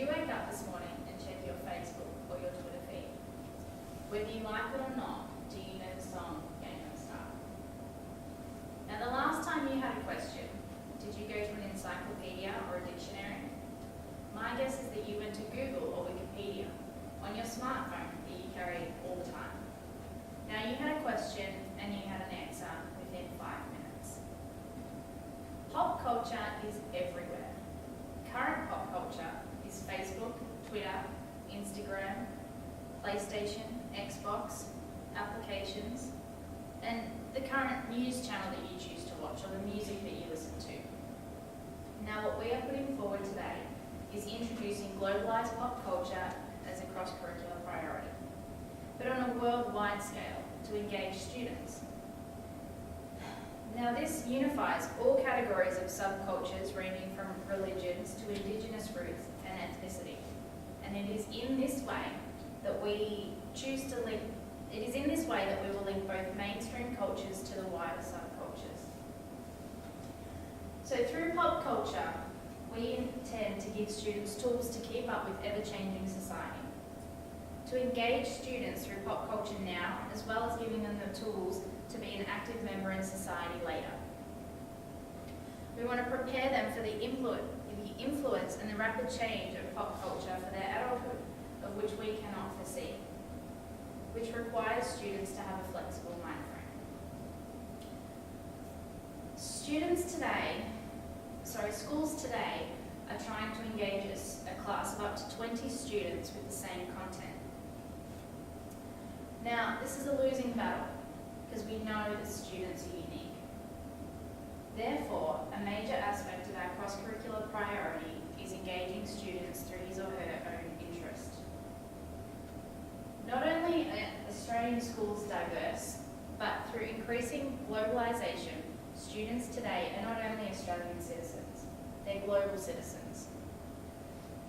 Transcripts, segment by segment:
you wake up this morning and check your Facebook or your Twitter feed? Whether you like it or not, do you know the song Gangnam Style? Now, the last time you had a question, did you go to an encyclopedia or a dictionary? My guess is that you went to Google or Wikipedia on your smartphone that you carry all the time. Now, you had a question and you had an answer within 5 minutes. Pop culture is everywhere. Current pop culture is Facebook, Twitter, Instagram, PlayStation, Xbox, applications, and the current news channel that you choose to watch or the music that you listen to. Now, what we are putting forward today is introducing globalized pop culture as a cross-curricular priority, but on a worldwide scale to engage students. Now, this unifies all categories of subcultures ranging from religions to indigenous roots and ethnicity. And it is in this way that we choose to link, it is in this way that we will link both mainstream cultures to the wider subcultures. So through pop culture, we intend to give students tools to keep up with ever-changing society, to engage students through pop culture now, as well as giving them the tools to be an active member in society later. We want to prepare them for the influence and the rapid change of pop culture for their adulthood, of which we cannot foresee, which requires students to have a flexible mind frame. Schools today are trying to engage a class of up to 20 students with the same content. Now, this is a losing battle because we know that students are unique. Therefore, a major aspect of our cross-curricular priority is engaging students through his or her own interest. Not only are Australian schools diverse, but through increasing globalisation, students today are not only Australian citizens, they're global citizens.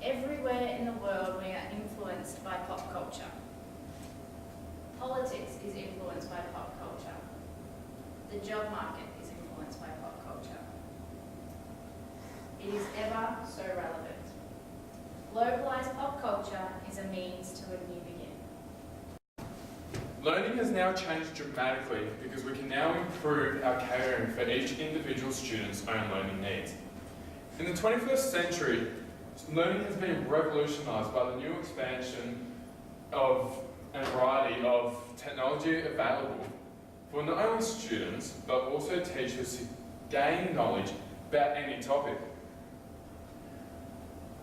Everywhere in the world we are influenced by pop culture. Politics is influenced by pop culture. The job market is influenced by pop culture. It is ever so relevant. Globalized pop culture is a means to a new beginning. Learning has now changed dramatically because we can now improve our catering for each individual student's own learning needs. In the 21st century, learning has been revolutionised by the new expansion of and variety of technology available for not only students, but also teachers to gain knowledge about any topic.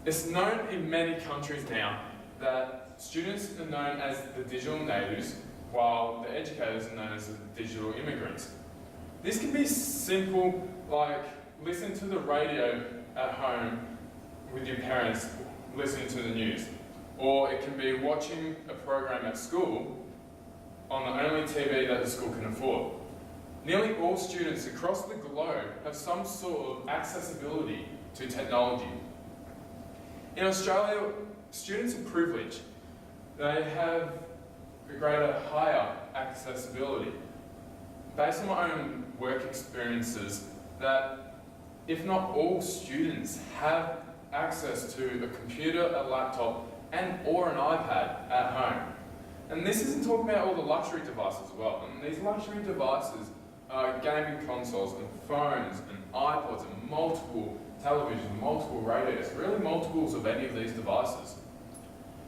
It's known in many countries now that students are known as the digital natives, while the educators are known as the digital immigrants. This can be simple, like listen to the radio at home with your parents, listening to the news. Or it can be watching a program at school on the only TV that the school can afford. Nearly all students across the globe have some sort of accessibility to technology. In Australia, students are privileged. They have a greater, higher accessibility. Based on my own work experiences, that if not all students have access to a computer, a laptop, or an iPad at home. And this isn't talking about all the luxury devices as well. And these luxury devices are gaming consoles and phones and iPods and multiple televisions, multiple radios, really multiples of any of these devices.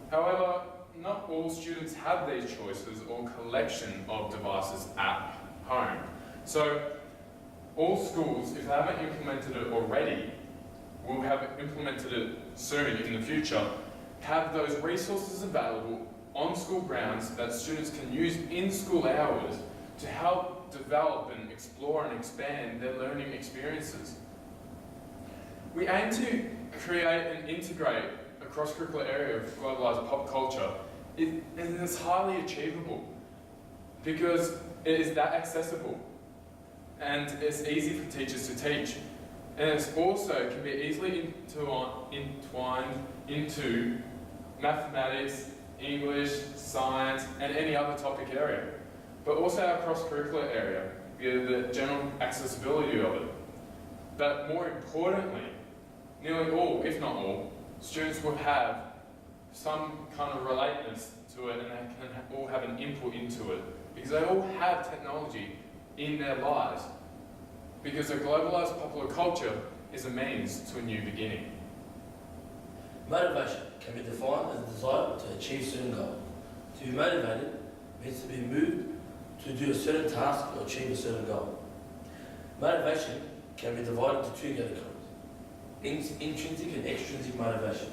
However, not all students have these choices or collection of devices at home. So all schools, if they haven't implemented it already, will have implemented it soon in the future, have those resources available on school grounds that students can use in school hours to help develop and explore and expand their learning experiences. We aim to create and integrate a cross-curricular area of globalized pop culture, and it's highly achievable because it is that accessible and it's easy for teachers to teach. And it's also can be easily entwined into mathematics, English, science, and any other topic area. But also our cross-curricular area, via the general accessibility of it. But more importantly, nearly all, if not all, students will have some kind of relateness to it and they can all have an input into it because they all have technology in their lives. Because a globalized popular culture is a means to a new beginning. Motivation can be defined as a desire to achieve certain goals. To be motivated means to be moved to do a certain task or achieve a certain goal. Motivation can be divided into two categories: intrinsic and extrinsic motivation.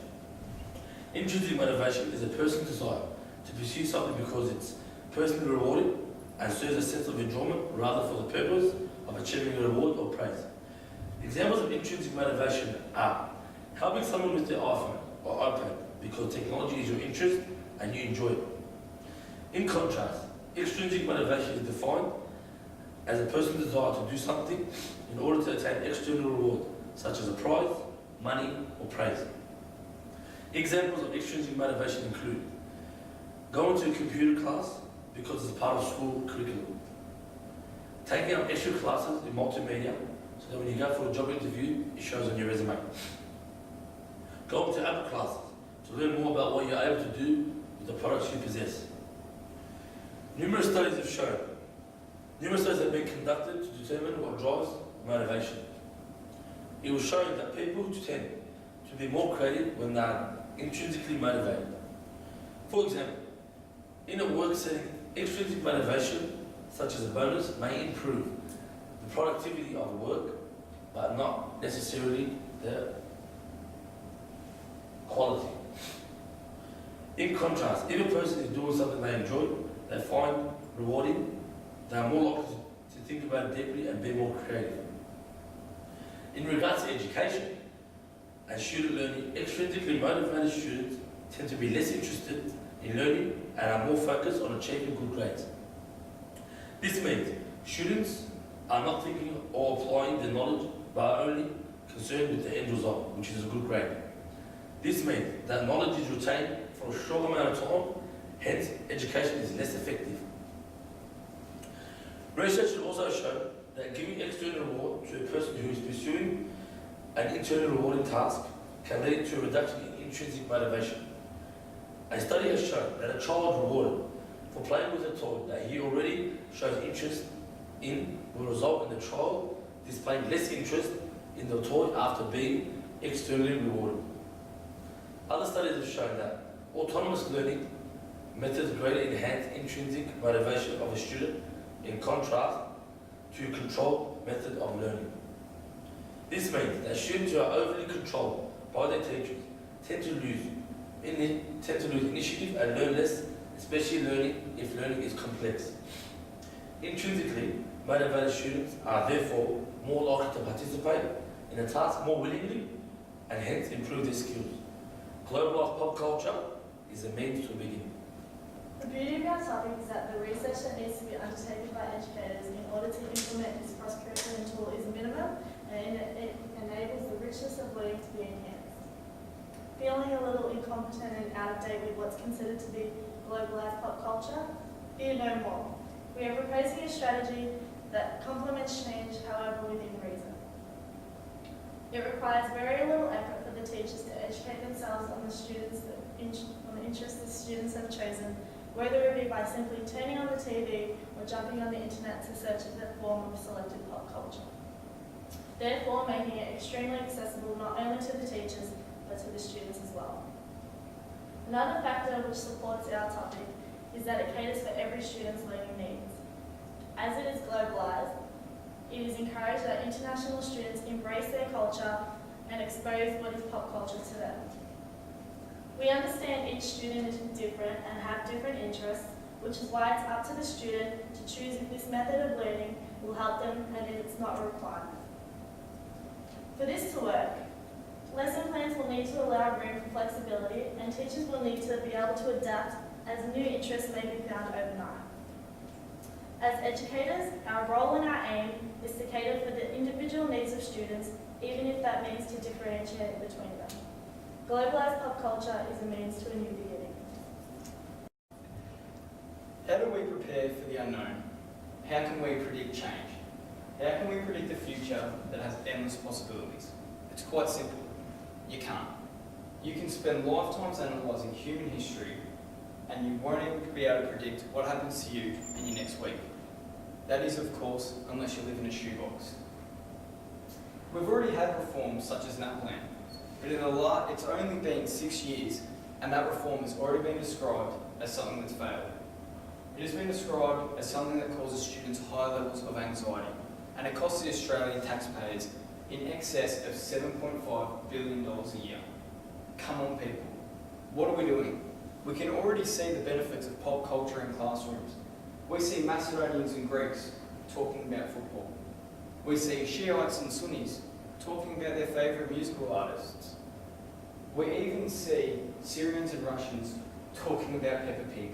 Intrinsic motivation is a person's desire to pursue something because it's personally rewarding and serves a sense of enjoyment rather for the purpose of achieving a reward or praise. Examples of intrinsic motivation are helping someone with their iPhone or iPad because technology is your interest and you enjoy it. In contrast, extrinsic motivation is defined as a person's desire to do something in order to attain external reward, such as a prize, money, or praise. Examples of extrinsic motivation include going to a computer class because it's part of school curriculum, taking up extra classes in multimedia so that when you go for a job interview, it shows on your resume, going to Apple classes to learn more about what you're able to do with the products you possess. Numerous studies have been conducted to determine what drives motivation. It was shown that people tend to be more creative when they are intrinsically motivated. For example, in a work setting, extrinsic motivation, such as a bonus, may improve the productivity of work, but not necessarily the quality. In contrast, if a person is doing something they enjoy, they find rewarding, they are more likely to think about it deeply and be more creative. In regards to education and student learning, extrinsically motivated students tend to be less interested in learning and are more focused on achieving good grades. This means students are not thinking or applying their knowledge but are only concerned with the end result, which is a good grade. This means that knowledge is retained for a short amount of time, hence education is less effective. Research has also shown that giving external reward to a person who is pursuing an internal rewarding task can lead to a reduction in intrinsic motivation. A study has shown that a child rewarded for playing with a toy that he already shows interest in will result in the child displaying less interest in the toy after being externally rewarded. Other studies have shown that autonomous learning methods greatly enhance intrinsic motivation of a student in contrast to a controlled method of learning. This means that students who are overly controlled by their teachers tend to lose initiative and learn less, especially learning if learning is complex. Intrinsically motivated students are therefore more likely to participate in a task more willingly and hence improve their skills. Globalized pop culture is a means to begin. The beauty of our topic is that the research that needs to be undertaken by educators in order to implement this cross-curriculum tool is minimum and it enables the richness of learning to be enhanced. Feeling a little incompetent and out of date with what's considered to be globalized pop culture? Fear no more. We are proposing a strategy that complements change, however, within reason. It requires very little effort for the teachers to educate themselves on the interests the students have chosen, whether it be by simply turning on the TV or jumping on the internet to search for the form of selected pop culture. Therefore, making it extremely accessible not only to the teachers, but to the students as well. Another factor which supports our topic is that it caters for every student's learning needs. As it is globalized, it is encouraged that international students embrace their culture and expose what is pop culture to them. We understand each student is different and have different interests, which is why it's up to the student to choose if this method of learning will help them and if it's not a requirement. For this to work, lesson plans will need to allow room for flexibility and teachers will need to be able to adapt as new interests may be found overnight. As educators, our role and our aim is to cater for the individual needs of students, even if that means to differentiate between them. Globalized pop culture is a means to a new beginning. How do we prepare for the unknown? How can we predict change? How can we predict a future that has endless possibilities? It's quite simple. You can't. You can spend lifetimes analysing human history and you won't even be able to predict what happens to you in your next week. That is, of course, unless you live in a shoebox. We've already had reforms such as NAPLAN, but it's only been 6 years and that reform has already been described as something that's failed. It has been described as something that causes students high levels of anxiety, and it costs the Australian taxpayers in excess of $7.5 billion a year. Come on, people. What are we doing? We can already see the benefits of pop culture in classrooms. We see Macedonians and Greeks talking about football. We see Shiites and Sunnis talking about their favourite musical artists. We even see Syrians and Russians talking about Peppa Pig.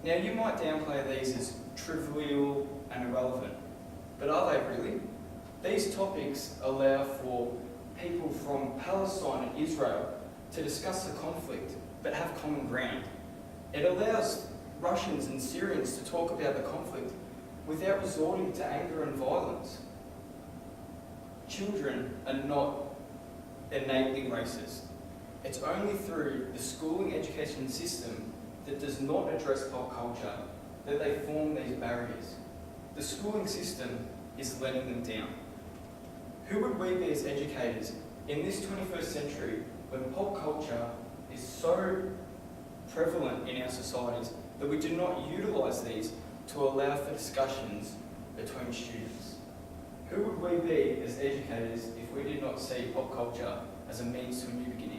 Now, you might downplay these as trivial and irrelevant, but are they really? These topics allow for people from Palestine and Israel to discuss the conflict, but have common ground. It allows Russians and Syrians to talk about the conflict without resorting to anger and violence. Children are not innately racist. It's only through the schooling education system that does not address pop culture that they form these barriers. The schooling system is letting them down. Who would we be as educators in this 21st century when pop culture is so prevalent in our societies that we do not utilise these to allow for discussions between students? Who would we be as educators if we did not see pop culture as a means to a new beginning?